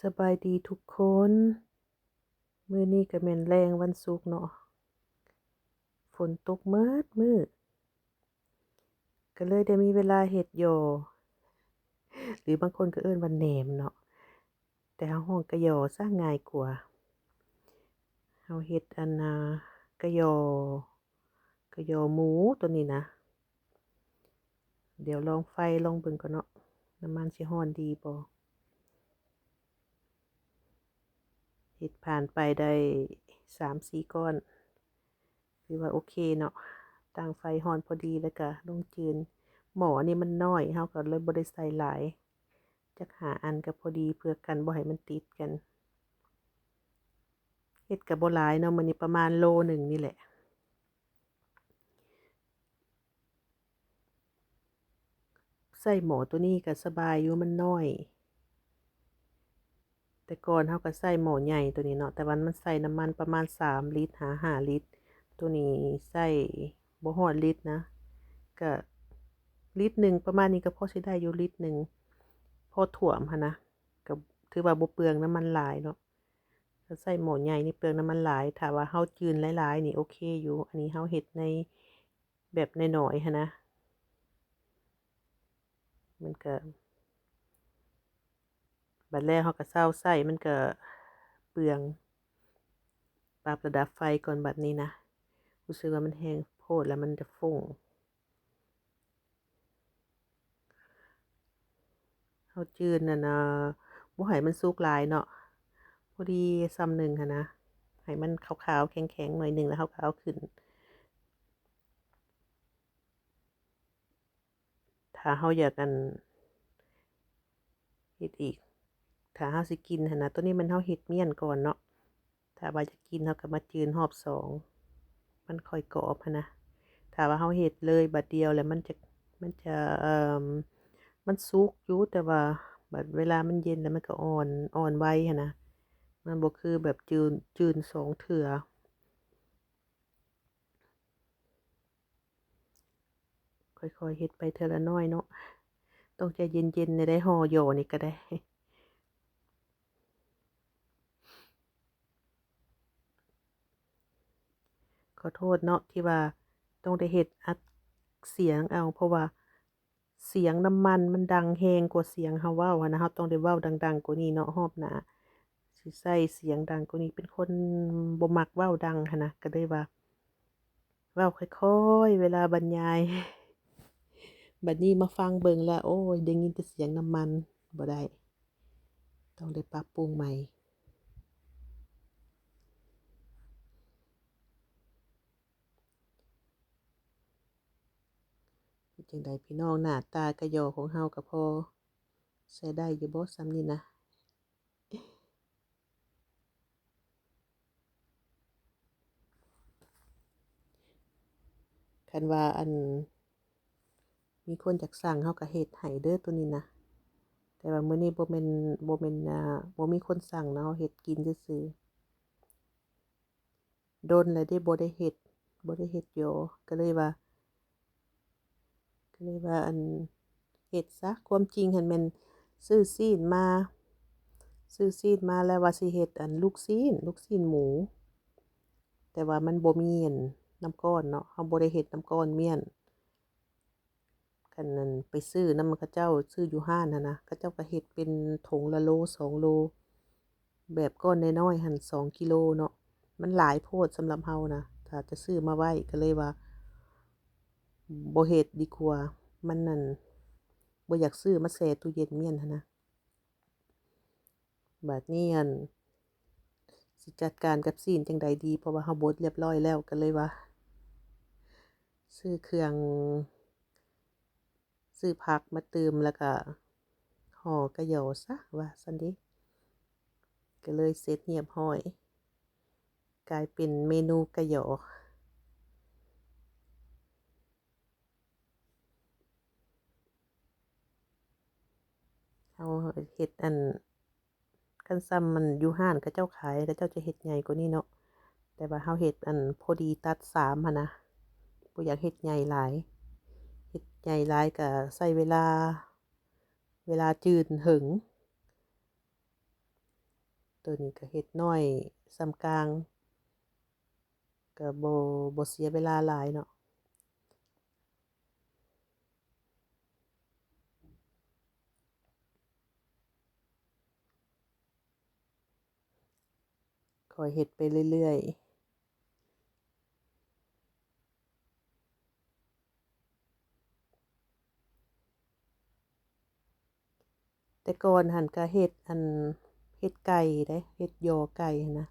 สบายดีทุกคนมื้อนี้ก็แม่นแรงวันศุกร์เนาะฝนตกเมิดมื้อก็เลยได้มีเวลาเฮ็ดย่อหรือบางคนก็เอิ้นว่าแหนมเนาะแต่เฮาฮ้องกะยอซะง่ายกว่าเฮาเฮ็ดกะยอหมูตัวนี้นะเดี๋ยวลองไฟลองเบิ่งก่อนเนาะน้ำมันสิร้อนดีบ่เฮ็ดผ่านไปได้3-4ก้อนถือว่าโอเคเนาะตั้งไฟร้อนพอดีแล้วก็ลงจืนหม้อนี่มันน้อยเฮาก็เลยบ่ได้ใส่หลายจัก5อันก็พอดีเพื่อกันบ่ให้มันติดกันเฮ็ดก็บ่หลายเนาะมื้อนี้ประมาณโลหนึ่งนี่แหละใส่หม้อตัวนี้ก็สบายอยู่มันน้อยแต่ก่อนเฮาก็ใส่หม้อใหญ่ตัวนี้เนาะแต่ว่ามันใส่น้ำมันประมาณ3ลิตร5ลิตรตัวนี้ใส่บ่ฮอดลิตรนะก็ลิตรหนึ่งประมาณนี้ก็พอสิได้อยู่ลิตรหนึ่งพอท่วมหั้นนะก็ถือว่าบ่เปลืองน้ำมันหลายเนาะถ้าใส่หม้อใหญ่นี่เปลืองน้ำมันหลายถ้าว่าเฮาจืนหลายๆนี่โอเคอยู่อันนี้เฮาเฮ็ดในแบบน้อยๆหั้นนะมันก็บัดแรกเฮาก็เซาใส่มันก็เปลืองปรับระดับไฟก่อนบัดนี้นะรู้สึกว่ามันแห้งโพดแล้วมันจะฟุ้งเฮาจืนน่ะนะบ่ให้มันสุกหลายเนาะพอดีส่ำหนึ่งหั้นนะให้มันขาวๆแข็งๆหน่อยหนึ่งแล้วเฮาก็เอาขึ้นถ้าเฮาอยากเฮ็ดอีกถ้าเฮาสิกินหั้นนะตัวนี้มันเฮาเฮ็ดเมี่ยนก่อนเนาะถ้าว่าจะกินเฮาก็มาจืนรอบสองมันค่อยกรอบหั้นนะถ้าว่าเฮาเฮ็ดเลยบัดเดียวแล้วมันจะมันสุกอยู่แต่ว่าบัดเวลามันเย็นแล้วมันก็อ่อนไวหั้นนะมันบ่คือแบบจืน2เทื่อค่อยๆเฮ็ดไปเทื่อละน้อยเนาะต้องใจเย็นๆได้ห่อย่อนี่ก็ได้ขอโทษเนาะที่ว่าต้องได้เฮ็ดอัดเสียงเอาเพราะว่าเสียงน้ำมันมันดังแรงกว่าเสียงเฮาเว้าหั้นนะเฮาต้องได้เว้าดังๆกว่านี้เนาะรอบหน้าสิใส่เสียงดังกว่านี้เป็นคนบ่มักเว้าดังหั้นนะก็เลยว่าเว้าค่อยๆเวลาบรรยายบัดนี้มาฟังเบิ่งแล้วโอ้ยได้ยินแต่เสียงน้ำมันบ่ได้ต้องได้ปรับปรุงใหม่เป็นจังใดพี่น้องหน้าตากะยอของเฮาก็พอใช้ได้อยู่บ่ส่ำนี้นะคันว่ามีคนอยากสั่งเฮาก็เฮ็ดให้เด้อตัวนี้นะแต่ว่ามื้อนี้บ่แม่นบ่มีคนสั่งเนาะเฮาเฮ็ดกินซื่อๆโดนแล้วเดะบ่ได้เฮ็ดยอก็เลยว่าเฮ็ดซะความจริงหั้นแม่นซื้อซีนมาซื้อซีนมาแล้วว่าสิเฮ็ดลูกซีนหมูแต่ว่ามันบ่มีน้ำก้อนเนาะเฮาบ่ได้เฮ็ดน้ำก้อนเมี่ยนคันนั้นไปซื้อนำเขาเจ้าซื้ออยู่ห้านหั้นนะเขาเจ้าก็เฮ็ดเป็นถุงละโล2โลแบบก้อนน้อยๆหั้น2กิโลเนาะมันหลายโพดสำหรับเฮานะถ้าจะซื้อมาไว้ก็เลยว่าบ่เฮ็ดดีกว่ามันนั่นบ่อยากซื้อมาแช่ตู้เย็นเมี่ยนหั้นนะบัดนี้สิจัดการกับซีนจั่งใดดีเพราะว่าเฮาบดเรียบร้อยแล้วก็เลยว่าซื้อเครื่องซื้อผักมาเติมแล้วก็ห่อกะหยอซะว่าซั่นเดะก็เลยเสร็จเรียบร้อยกลายเป็นเมนูกะหยอเฮาเฮ็ดคันซ้ำมันอยู่ห้านเขาเจ้าขายเขาเจ้าจะเฮ็ดใหญ่กว่านี้เนาะแต่ว่าเฮาเฮ็ดพอดีตัด3หั้นนะบ่อยากเฮ็ดใหญ่หลายเฮ็ดใหญ่หลายก็ใช้เวลาจืนหึง ตัวนี้ก็เฮ็ดน้อยส่ำกลางก็บ่เสียเวลาหลายเนาะค่อยเฮ็ดไปเรื่อยๆแต่ก่อนหั้นก็เฮ็ดเฮ็ดไก่เด้เฮ็ดยอไก่หั้นนะ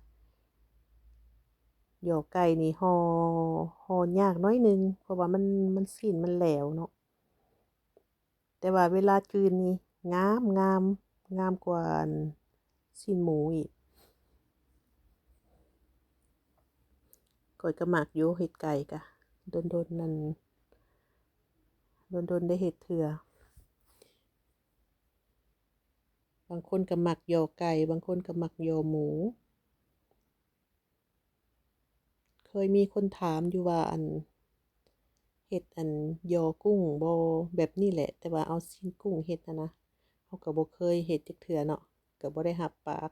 ยอไก่นี่ห่อยากน้อยหนึ่งเพราะว่ามันซีนมันแหลวเนาะแต่ว่าเวลาจืนนี่งามงามกว่าซีนหมูอีกข้อยก็มักอยู่เฮ็ดไก่ก็ดนๆนั่นดนๆได้เฮ็ดเทื่อบางคนก็มักยอไก่บางคนก็มักยอหมูเคยมีคนถามอยู่ว่าเฮ็ดยอกุ้งบ่แบบนี้แหละแต่ว่าเอาซีนกุ้งเฮ็ดนะเขาก็บ่เคยเฮ็ดจักเทื่อเนาะก็บ่ได้รับปาก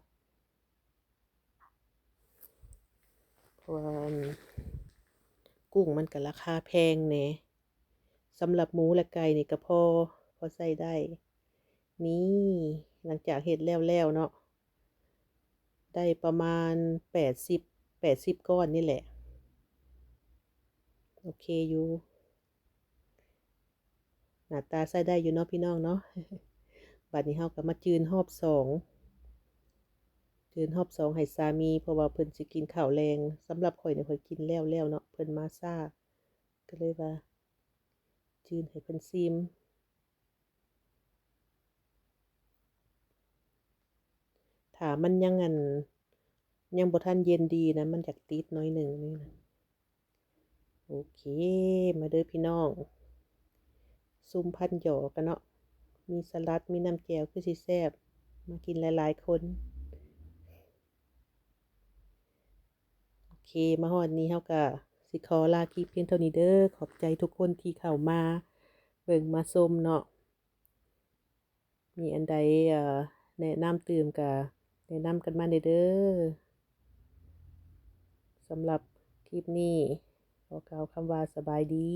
เพราะว่ากุ้งมันก็ราคาแพงแหน่สำหรับหมูและไก่นี่ก็พอใช้ได้นี่หลังจากเฮ็ดแล้วเนาะได้ประมาณ80ก้อนนี่แหละโอเคอยู่หน้าตาใช้ได้อยู่เนาะพี่น้องเนาะ บัดนี้เราก็มาจืนรอบสองจืนรอบสองให้สามีเพราะว่าเพิ่นสิกินข้าวแรงสำหรับข่อยเนี่ยข่อยกินแล้วเนาะเพิ่นมาช้าก็เลยว่าจืนให้เพิ่นซิมถ้ามันยังบ่ทันเย็นดีนะมันอยากติดน้อยหนึ่งนี่นะโอเคมาเด้อพี่น้องซุมพันหยอกันเนาะมีสลัดมีน้ำแจ่วคือสิแซ่บมากินหลายๆคนโอเคมาฮอดนี้เฮาก็สิขอลาคลิปเพียงเท่านี้เด้อขอบใจทุกคนที่เข้ามาเบิ่งมาชมเนาะมีอันใดแนะนำตื่มก็แนะนำกันมาเด้อสำหรับคลิปนี้ขอกล่าวคำว่าสบายดี